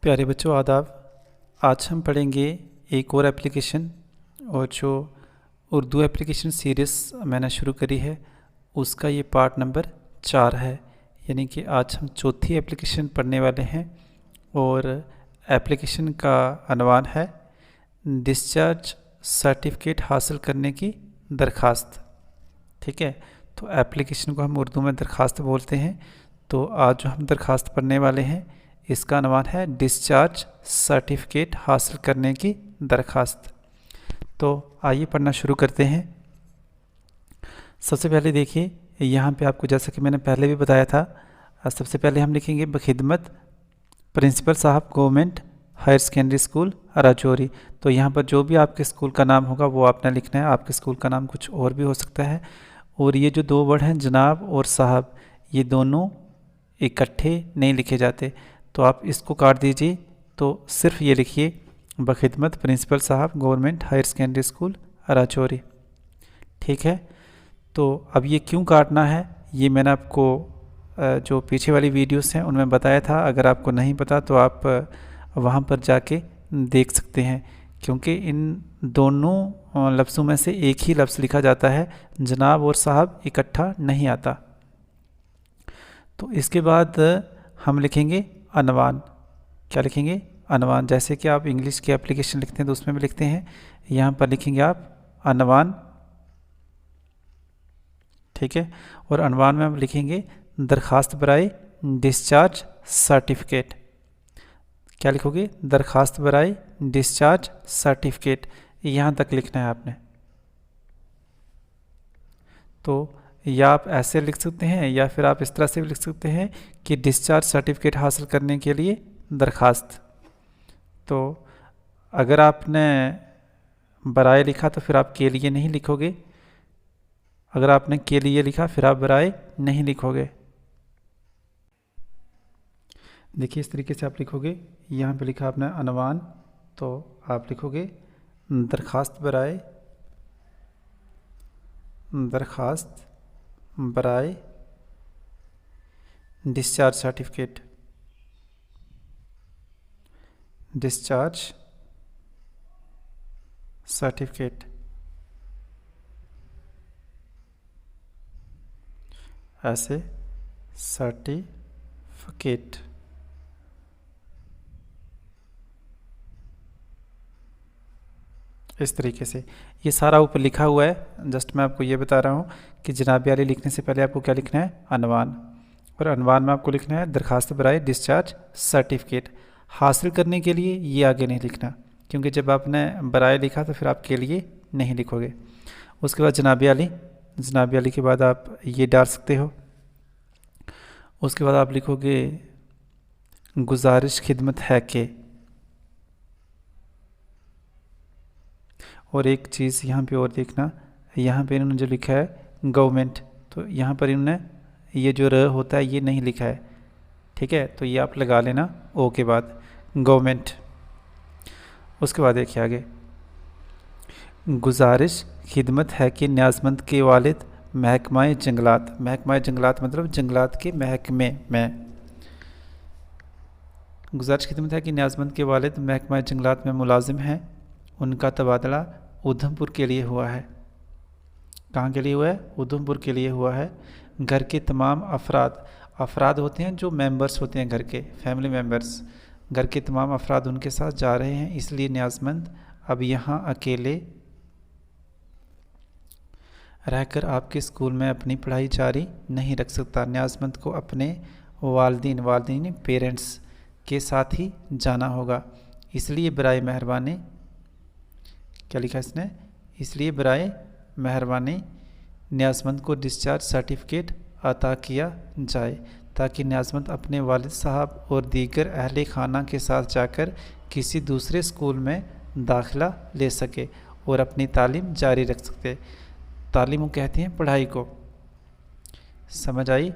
प्यारे बच्चों आदाब। आज हम पढ़ेंगे एक और एप्लीकेशन, और जो उर्दू एप्लीकेशन सीरीज़ मैंने शुरू करी है उसका ये पार्ट नंबर 4 है। यानी कि आज हम चौथी एप्लीकेशन पढ़ने वाले हैं और एप्लीकेशन का अनवान है डिस्चार्ज सर्टिफिकेट हासिल करने की दरख्वास्त। ठीक है, तो एप्लीकेशन को हम उर्दू में दरख्वास्त बोलते हैं। तो आज जो हम दरख्वास्त पढ़ने वाले हैं इसका अनवान है डिस्चार्ज सर्टिफिकेट हासिल करने की दरख्वास्त। तो आइए पढ़ना शुरू करते हैं। सबसे पहले देखिए, यहाँ पे आपको जैसा कि मैंने पहले भी बताया था, सबसे पहले हम लिखेंगे बखिदमत प्रिंसिपल साहब government higher secondary school Rajouri. तो यहाँ पर जो भी आपके स्कूल का नाम होगा वो आपने लिखना है। आपके स्कूल का नाम कुछ और भी हो सकता है। और ये जो दो वर्ड हैं जनाब और साहब, ये दोनों इकट्ठे नहीं लिखे जाते, तो आप इसको काट दीजिए। तो सिर्फ ये लिखिए बखिदमत प्रिंसिपल साहब government higher secondary school Rajouri. ठीक है, तो अब ये क्यों काटना है ये मैंने आपको जो पीछे वाली वीडियोस हैं उनमें बताया था। अगर आपको नहीं पता तो आप वहाँ पर जाके देख सकते हैं, क्योंकि इन दोनों लफ्ज़ों में से एक ही लफ्ज़ लिखा जाता है, जनाब और साहब इकट्ठा नहीं आता। तो इसके बाद हम लिखेंगे अनवान। क्या लिखेंगे? अनवान। जैसे कि आप इंग्लिश की एप्लीकेशन लिखते हैं तो उसमें भी लिखते हैं, यहाँ पर लिखेंगे आप अनवान। ठीक है, और अनवान में हम लिखेंगे दरख्वास्त बराए डिस्चार्ज सर्टिफिकेट। क्या लिखोगे? दरख्वास्त बराए डिस्चार्ज सर्टिफिकेट। यहाँ तक लिखना है आपने। तो या आप ऐसे लिख सकते हैं या फिर आप इस तरह से भी लिख सकते हैं कि डिस्चार्ज सर्टिफिकेट हासिल करने के लिए दरख्वास्त। तो अगर आपने बराए लिखा तो फिर आप के लिए नहीं लिखोगे, अगर आपने के लिए लिखा फिर आप बराए नहीं लिखोगे। देखिए इस तरीके से आप लिखोगे। यहाँ पे लिखा आपने अनवान, तो आप लिखोगे दरख्वास्त बराए डिस्चार्ज सर्टिफिकेट। ऐसे सर्टिफिकेट। इस तरीके से ये सारा ऊपर लिखा हुआ है। जस्ट मैं आपको ये बता रहा हूँ कि जनाबे वाली लिखने से पहले आपको क्या लिखना है? अनवान। और अनवान में आपको लिखना है दरख्वास्त बराए डिस्चार्ज सर्टिफिकेट। हासिल करने के लिए ये आगे नहीं लिखना, क्योंकि जब आपने बराए लिखा तो फिर आप के लिए नहीं लिखोगे। उसके बाद जनाबे वाली के बाद आप ये डाल सकते हो। उसके बाद आप लिखोगे गुजारिश खिदमत है कि। और एक चीज़ यहाँ पे और देखना, यहाँ पे इन्होंने जो लिखा है गवर्नमेंट, तो यहाँ पर इन्होंने ये जो र होता है ये नहीं लिखा है। ठीक है, तो ये आप लगा लेना ओ के बाद, गवर्नमेंट। उसके बाद देखिए आगे, गुजारिश खिदमत है कि न्याज़मंद के वालिद महकमाए जंगलात। महकमाए जंगलात मतलब जंगलात के महकमे में। गुजारिश खिदमत है कि न्याज़मंद के वालिद महकमाए जंगलात में मुलाजिम हैं, उनका तबादला उधमपुर के लिए हुआ है। कहाँ के लिए हुआ है? उधमपुर के लिए हुआ है। घर के तमाम अफराद होते हैं जो मेंबर्स होते हैं घर के, फैमिली मेंबर्स। घर के तमाम अफराद उनके साथ जा रहे हैं, इसलिए न्याज़मंद अब यहाँ अकेले रहकर आपके स्कूल में अपनी पढ़ाई जारी नहीं रख सकता। न्याज़मंद को अपने वालिदीन पेरेंट्स के साथ ही जाना होगा, इसलिए बराए मेहरबानी, क्या लिखा इसने? इसलिए बराए मेहरबानी न्याज़मंद को डिस्चार्ज सर्टिफिकेट अता किया जाए, ताकि न्याज़मंद अपने वालिद साहब और दीगर अहले खाना के साथ जाकर किसी दूसरे स्कूल में दाखिला ले सके और अपनी तालीम जारी रख सकते। तालीम कहते हैं पढ़ाई को, समझ आई?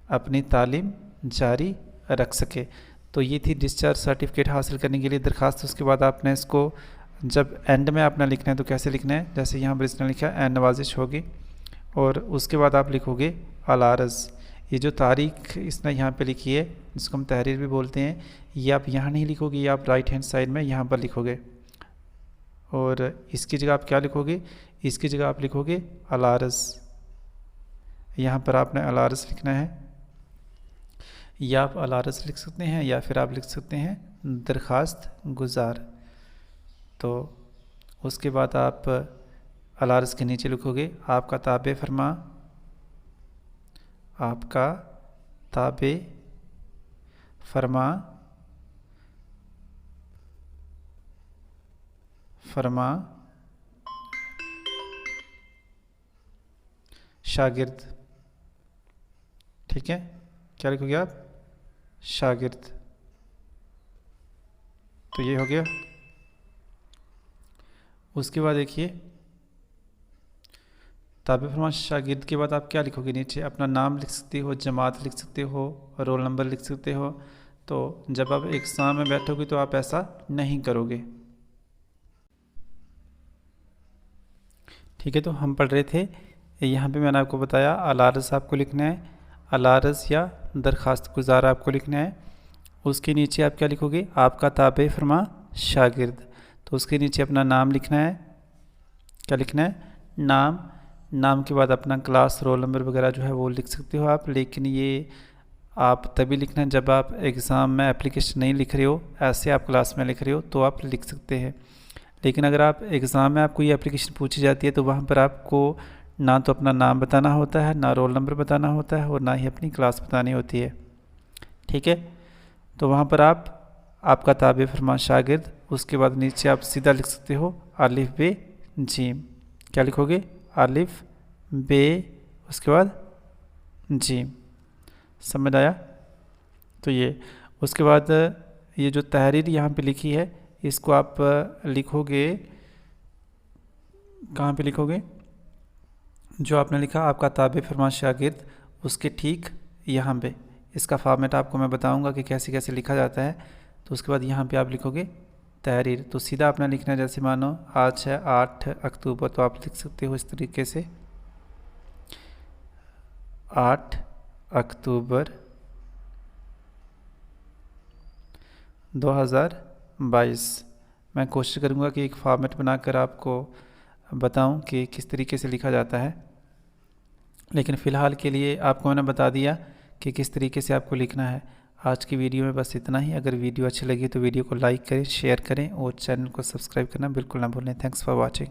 अपनी तालीम जारी रख सके। तो ये थी डिस्चार्ज सर्टिफिकेट हासिल करने के लिए दरख्वास्त। उसके बाद आपने इसको जब एंड में आपने लिखना है तो कैसे लिखना है? जैसे यहाँ पर इसने लिखा है नवाजिश होगी, और उसके बाद आप लिखोगे अलारज़। ये जो तारीख इसने यहाँ पे लिखी है, जिसको हम तहरीर भी बोलते हैं, ये आप यहाँ नहीं लिखोगे, ये आप राइट हैंड साइड में यहाँ पर लिखोगे। और इसकी जगह आप क्या लिखोगे, इसकी जगह आप लिखोगे अलारस। यहाँ पर आपने अलारस लिखना है, या आप अलारस लिख सकते हैं या फिर आप लिख सकते हैं दरख्वास्त गुजार। तो उसके बाद आप अलारस के नीचे लिखोगे आपका ताबे फरमा, आपका ताबे फरमा फरमा शागिर्द। ठीक है, क्या लिखोगे आप, शागिर्द। तो ये हो गया। उसके बाद देखिए ताबे फरमा शागिर्द के बाद आप क्या लिखोगे, नीचे अपना नाम लिख सकते हो, जमात लिख सकते हो, रोल नंबर लिख सकते हो। तो जब आप एग्ज़ाम में बैठोगे तो आप ऐसा नहीं करोगे। ठीक है, तो हम पढ़ रहे थे, यहाँ पे मैंने आपको बताया अलारस आपको लिखना है, अलारस या दरख्वास्त गुजार आपको लिखना है। उसके नीचे आप क्या लिखोगे, आपका ताबे फरमा शागिर्द। तो उसके नीचे अपना नाम लिखना है, क्या लिखना है, नाम। नाम के बाद अपना क्लास रोल नंबर वगैरह जो है वो लिख सकते हो आप, लेकिन ये आप तभी लिखना है जब आप एग्ज़ाम में एप्लीकेशन नहीं लिख रहे हो, ऐसे आप क्लास में लिख रहे हो तो आप लिख सकते हैं। लेकिन अगर आप एग्ज़ाम में आपको ये एप्लीकेशन पूछी जाती है तो वहाँ पर आपको ना तो अपना नाम बताना होता है, ना रोल नंबर बताना होता है, और ना ही अपनी क्लास बतानी होती है। ठीक है, तो वहाँ पर आप आपका ताबे फरमा शागिर्द, उसके बाद नीचे आप सीधा लिख सकते हो अलिफ बे जीम। क्या लिखोगे, अलिफ बे, उसके बाद जीम। समझ आया। तो ये उसके बाद ये जो तहरीर यहाँ पे लिखी है इसको आप लिखोगे, कहाँ पे लिखोगे, जो आपने लिखा आपका ताबे फरमा शागिर्द उसके ठीक यहाँ पे। इसका फॉर्मेट आपको मैं बताऊंगा कि कैसे कैसे लिखा जाता है। तो उसके बाद यहाँ पे आप लिखोगे तहरीर। तो सीधा आपने लिखना है, जैसे मानो आज है 8 अक्टूबर, तो आप लिख सकते हो इस तरीके से 8 अक्टूबर 2022। मैं कोशिश करूँगा कि एक फॉर्मेट बनाकर आपको बताऊं कि किस तरीके से लिखा जाता है, लेकिन फ़िलहाल के लिए आपको मैंने बता दिया कि किस तरीके से आपको लिखना है। आज की वीडियो में बस इतना ही। अगर वीडियो अच्छी लगी तो वीडियो को लाइक करें, शेयर करें और चैनल को सब्सक्राइब करना बिल्कुल ना भूलें। Thanks for watching.